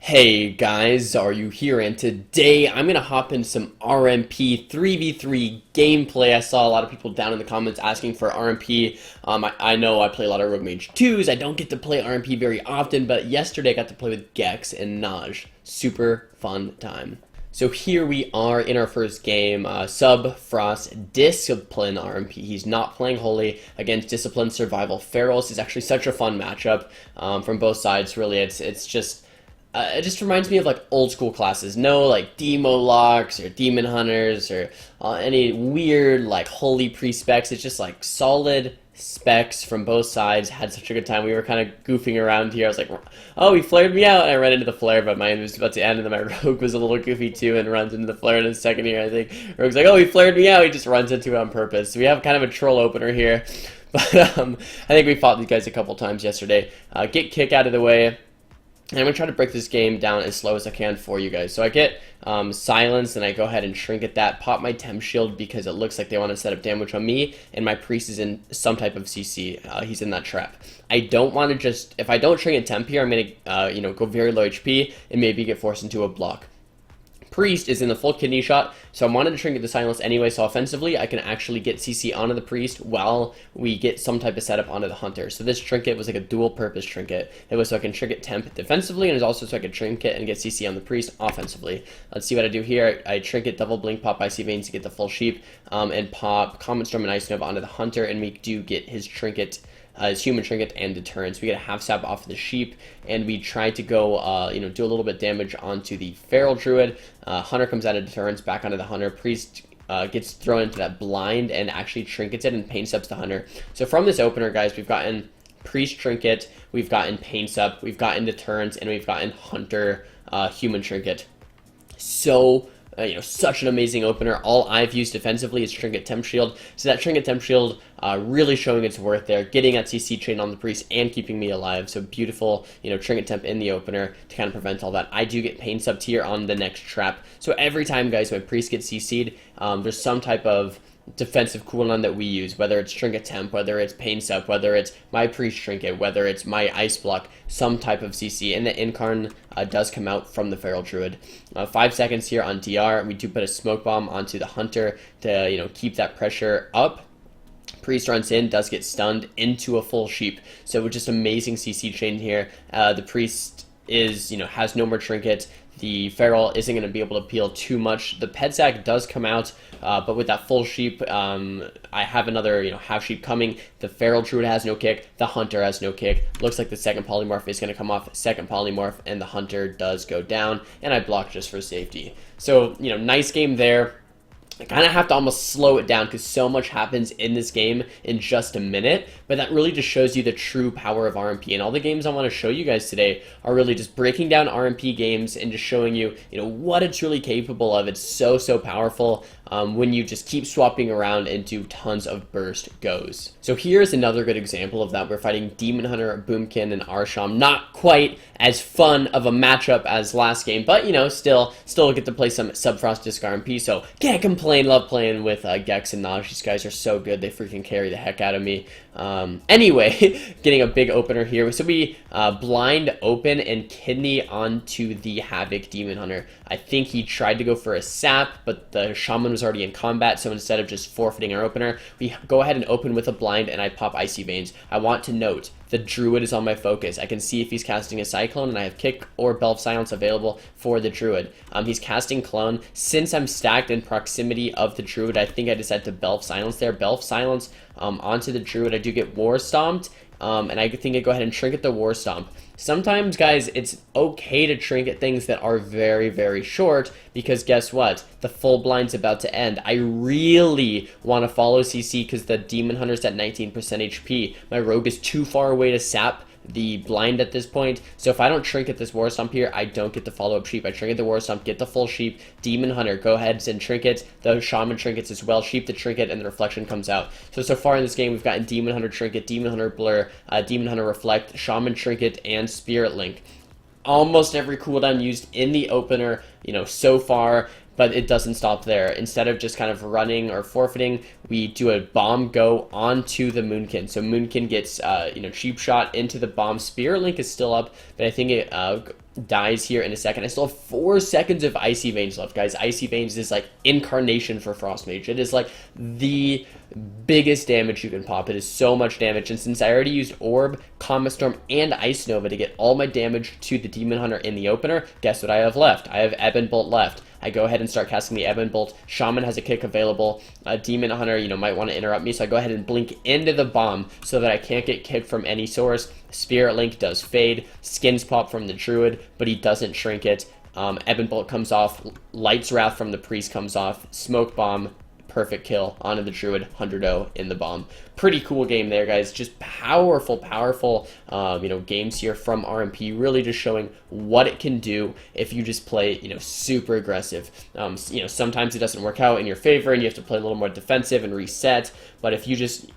Hey guys, Xaryu here, and today I'm going to hop into some RMP 3v3 gameplay. I saw a lot of people down in the comments asking for RMP. I know I play a lot of Rogue Mage 2s. I don't get to play RMP very often, but yesterday I got to play with Gex and Naj. Super fun time. So here we are in our first game, Sub Frost Discipline RMP. He's not playing Holy against Discipline Survival Ferals. It's actually such a fun matchup from both sides, really. It's just... it just reminds me of like old school classes. No like Demo Locks or Demon Hunters or any weird like holy pre-specs. It's just like solid specs from both sides. Had such a good time. We were kind of goofing around here. I was like, oh, he flared me out. And I ran into the flare, but mine was about to end. And then my Rogue was a little goofy too and runs into the flare in a second here, I think. Rogue's like, oh, he flared me out. He just runs into it on purpose. So we have kind of a troll opener here. But I think we fought these guys a couple times yesterday. Get kick out of the way. And I'm going to try to break this game down as slow as I can for you guys. So I get silence, and I go ahead and trinket that, pop my temp shield because it looks like they want to set up damage on me, and my priest is in some type of CC. He's in that trap. I don't want to just, if I don't trinket temp here, I'm going to go very low HP and maybe get forced into a block. Priest is in the full kidney shot, so I wanted to trinket the silence anyway, so offensively I can actually get CC onto the priest while we get some type of setup onto the hunter. So this trinket was like a dual purpose trinket. It was so I can trinket temp defensively, and it was also so I could trinket and get CC on the priest offensively. Let's see what I do here. I trinket double blink, pop icy veins to get the full sheep, and pop common storm and ice nova onto the hunter, and we do get his trinket, his human trinket and deterrence. We get a half sap off of the sheep, and we try to go, do a little bit damage onto the feral druid. Hunter comes out of deterrence, back onto the hunter. Priest gets thrown into that blind and actually trinkets it and pain subs the hunter. So from this opener, guys, we've gotten priest trinket, we've gotten pain sub, we've gotten deterrence, and we've gotten hunter human trinket. So such an amazing opener. All I've used defensively is Trinket Temp Shield. So that Trinket Temp Shield really showing its worth there, getting that CC chain on the priest and keeping me alive. So beautiful, Trinket Temp in the opener to kind of prevent all that. I do get Pain Sub here on the next trap. So every time, guys, my priest gets CC'd, there's some type of defensive cooldown that we use, whether it's Trinket Temp, whether it's Pain Sub, whether it's my Priest Trinket, whether it's my Ice Block, some type of CC, and the Incarn does come out from the Feral Druid. 5 seconds here on DR. We do put a Smoke Bomb onto the Hunter to keep that pressure up. Priest runs in, does get stunned into a full sheep. So just amazing CC chain here. The Priest is, has no more trinkets. The feral isn't going to be able to peel too much. The pet sack does come out, but with that full sheep, I have another half sheep coming. The feral druid has no kick. The hunter has no kick. Looks like the second polymorph is going to come off. Second polymorph, and the hunter does go down, and I block just for safety. So nice game there. I kind of have to almost slow it down because so much happens in this game in just a minute, but that really just shows you the true power of RMP. And all the games I want to show you guys today are really just breaking down RMP games and just showing you, what it's really capable of. It's so powerful when you just keep swapping around into tons of burst goes. So here's another good example of that. We're fighting Demon Hunter, Boomkin, and Arsham. Not quite as fun of a matchup as last game, but still get to play some Subfrost Disc RMP, so can't complain. Love playing with Gex and Naj. These guys are so good. They freaking carry the heck out of me. Anyway, getting a big opener here. So we blind open and kidney onto the Havoc Demon Hunter. I think he tried to go for a sap, but the Shaman was already in combat, so instead of just forfeiting our opener, we go ahead and open with a blind, and I pop Icy Veins. I want to note, the Druid is on my focus. I can see if he's casting a Cyclone, and I have Kick or Belf Silence available for the Druid. He's casting Clone. Since I'm stacked in proximity of the Druid, I think I decided to Belf Silence there. Belf Silence onto the Druid. I do get War Stomped, and I think I go ahead and trinket the War Stomp. Sometimes, guys, it's okay to trinket things that are very short, because guess what? The full blind's about to end. I really want to follow CC because the Demon Hunter's at 19% HP. My Rogue is too far away to sap the blind at this point, so if I don't trinket this War Stomp here, I don't get the follow-up sheep. I trinket the War Stomp, get the full sheep. Demon Hunter, go ahead and trinket. The Shaman trinkets as well. Sheep the trinket, and the reflection comes out. So far in this game, we've gotten Demon Hunter trinket, Demon Hunter blur, Demon Hunter reflect, Shaman trinket, and Spirit Link. Almost every cooldown used in the opener, so far. But it doesn't stop there. Instead of just kind of running or forfeiting, we do a bomb go onto the Moonkin. So Moonkin gets, cheap shot into the bomb. Spirit Link is still up, but I think it dies here in a second. I still have 4 seconds of Icy Veins left, guys. Icy Veins is like incarnation for Frost Mage. It is like the biggest damage you can pop. It is so much damage, and since I already used Orb, Comet Storm, and Ice Nova to get all my damage to the Demon Hunter in the opener, guess what I have left? I have Ebon Bolt left. I go ahead and start casting the Ebon Bolt. Shaman has a kick available. Demon Hunter, might want to interrupt me, so I go ahead and blink into the bomb so that I can't get kicked from any source. Spirit Link does fade. Skins pop from the Druid, but he doesn't shrink it. Ebon Bolt comes off. Light's Wrath from the Priest comes off. Smoke Bomb. Perfect kill onto the Druid, 100-0 in the bomb. Pretty cool game there, guys. Just powerful, games here from RMP. Really just showing what it can do if you just play, super aggressive. Sometimes it doesn't work out in your favor and you have to play a little more defensive and reset. But if you just,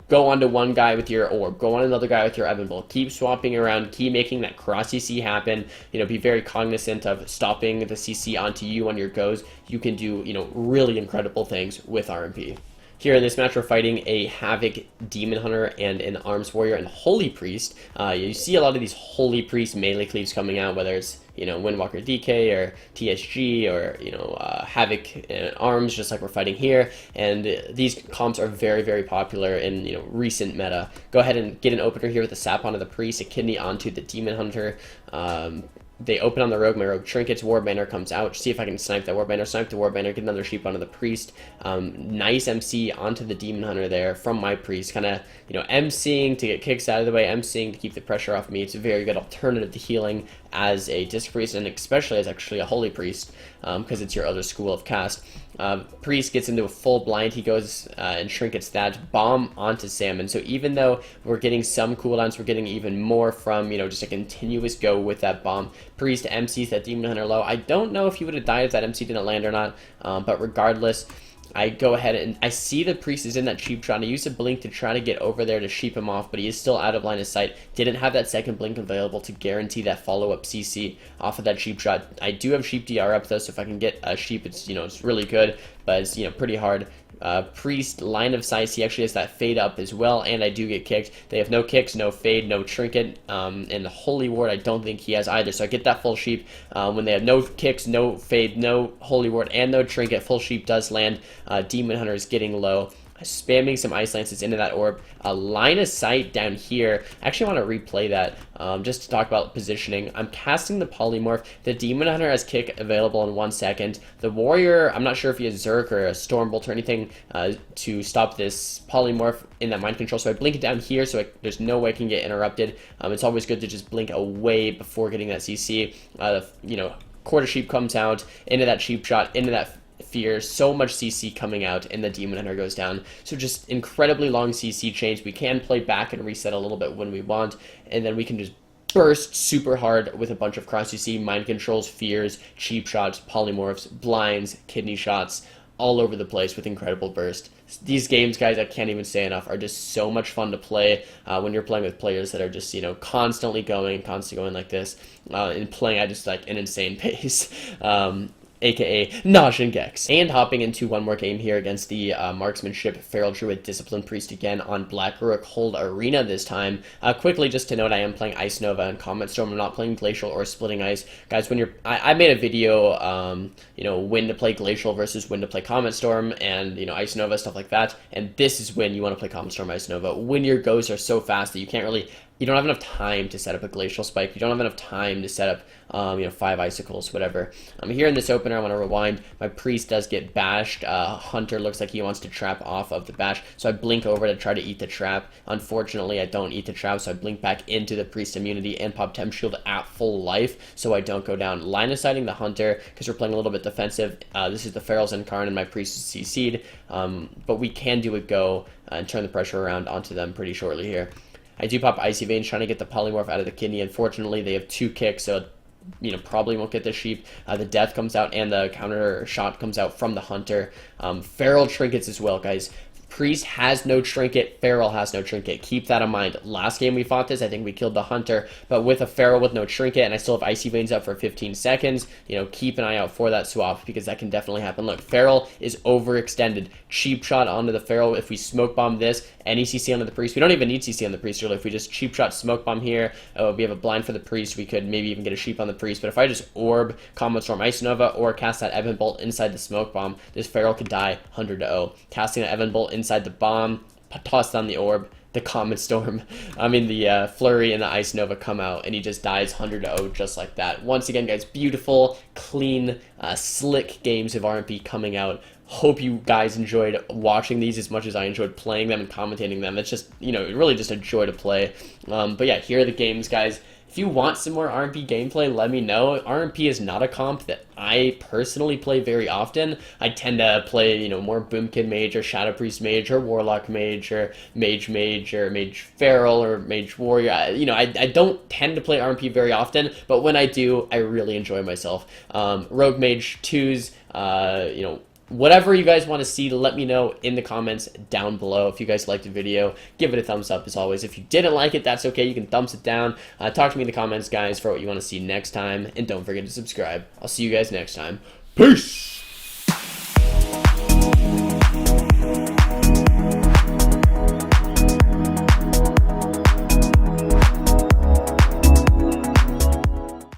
go onto one guy with your Orb, go on another guy with your Ebon Bolt, keep swapping around, keep making that cross CC happen, be very cognizant of stopping the CC onto you on your goes, you can do, really incredible things with RMP. Here in this match, we're fighting a Havoc Demon Hunter and an Arms Warrior and Holy Priest. You see a lot of these Holy Priest melee cleaves coming out, whether it's, Windwalker DK or TSG or, Havoc and Arms, just like we're fighting here. And these comps are very, very popular in, recent meta. Go ahead and get an opener here with a Sap onto the Priest, a Kidney onto the Demon Hunter. They open on the Rogue, my Rogue trinkets, Warbanner comes out, see if I can snipe that Warbanner, snipe the Warbanner, get another Sheep onto the Priest, nice MC onto the Demon Hunter there from my Priest, kind of, MCing to get kicks out of the way, MCing to keep the pressure off me. It's a very good alternative to healing as a Disc Priest, and especially as actually a Holy Priest, because it's your other school of cast. Priest gets into a full blind, he goes and trinkets that, bomb onto Salmon. So even though we're getting some cooldowns, we're getting even more from, just a continuous go with that bomb. Priest MCs that Demon Hunter low. I don't know if he would have died if that MC didn't land or not, but regardless, I go ahead and I see the Priest is in that cheap shot. I use a blink to try to get over there to sheep him off, but he is still out of line of sight. Didn't have that second blink available to guarantee that follow-up CC off of that cheap shot. I do have sheep DR up though, so if I can get a sheep, it's it's really good, but it's pretty hard. Priest line of sight, he actually has that fade up as well, and I do get kicked. They have no kicks, no fade, no trinket, and the Holy Ward I don't think he has either, so I get that full sheep. When they have no kicks, no fade, no Holy Ward, and no trinket, full sheep does land. Demon Hunter is getting low. Spamming some Ice Lances into that orb. A line of sight down here. I actually want to replay that just to talk about positioning. I'm casting the Polymorph. The Demon Hunter has kick available in 1 second. The Warrior, I'm not sure if he has Zerk or a Stormbolt or anything to stop this Polymorph in that mind control. So I blink it down here so there's no way I can get interrupted. It's always good to just blink away before getting that CC. Quarter Sheep comes out into that Sheep shot, into that Fear, so much CC coming out, and the Demon Hunter goes down. So just incredibly long CC chains. We can play back and reset a little bit when we want, and then we can just burst super hard with a bunch of cross CC, mind controls, fears, cheap shots, polymorphs, blinds, kidney shots, all over the place with incredible burst. These games, guys, I can't even say enough, are just so much fun to play when you're playing with players that are just, constantly going like this, and playing at just like an insane pace. aka Najingex. And hopping into one more game here against the Marksmanship Feral Druid Discipline Priest again on Black Rurik Hold Arena this time. Quickly, just to note, I am playing Ice Nova and Comet Storm. I'm not playing Glacial or Splitting Ice. Guys, when I made a video, when to play Glacial versus when to play Comet Storm and, Ice Nova, stuff like that. And this is when you want to play Comet Storm, Ice Nova. When your goes are so fast that you don't have enough time to set up a Glacial Spike. You don't have enough time to set up, 5 Icicles, whatever. Here in this opener, I want to rewind. My Priest does get bashed. Hunter looks like he wants to trap off of the bash, so I blink over to try to eat the trap. Unfortunately, I don't eat the trap, so I blink back into the Priest immunity and pop Temp Shield at full life, so I don't go down. Line of sighting the Hunter, because we're playing a little bit defensive. This is the Feral's Incarn, and my Priest is CC'd, but we can do a go and turn the pressure around onto them pretty shortly here. I do pop Icy Veins, trying to get the Polymorph out of the Kidney. Unfortunately, they have 2 kicks, so probably won't get the Sheep. The Death comes out, and the counter shot comes out from the Hunter. Feral Trinkets as well, guys. Priest has no trinket, Feral has no trinket. Keep that in mind. Last game we fought this, I think we killed the Hunter, but with a Feral with no trinket, and I still have Icy Veins up for 15 seconds, you know, keep an eye out for that swap, because that can definitely happen. Look, Feral is overextended. Cheap shot onto the Feral. If we smoke bomb this, any CC onto the Priest, we don't even need CC on the Priest, really. If we just cheap shot smoke bomb here, we have a blind for the Priest, we could maybe even get a sheep on the Priest, but if I just orb, Combo Storm, Ice Nova, or cast that Evan Bolt inside the smoke bomb, this Feral could die 100-0. Casting that Evan Bolt inside the bomb, toss down the orb, the Comet Storm, the Flurry and the Ice Nova come out, and he just dies 100-0 just like that. Once again, guys, beautiful, clean, slick games of RMP coming out. Hope you guys enjoyed watching these as much as I enjoyed playing them and commentating them. It's just, you know, really just a joy to play. But yeah, here are the games, guys. If you want some more RMP gameplay, let me know. RMP is not a comp that I personally play very often. I tend to play, you know, more Boomkid Mage or Shadow Priest Mage or Warlock Mage or Mage Feral or Mage Warrior. You know, I don't tend to play RMP very often, but when I do, I really enjoy myself. Rogue Mage 2s, you know, whatever you guys want to see, let me know in the comments down below. If you guys liked the video, give it a thumbs up as always. If you didn't like it, that's okay. You can thumbs it down. Talk to me in the comments, guys, for what you want to see next time. And don't forget to subscribe. I'll see you guys next time. Peace!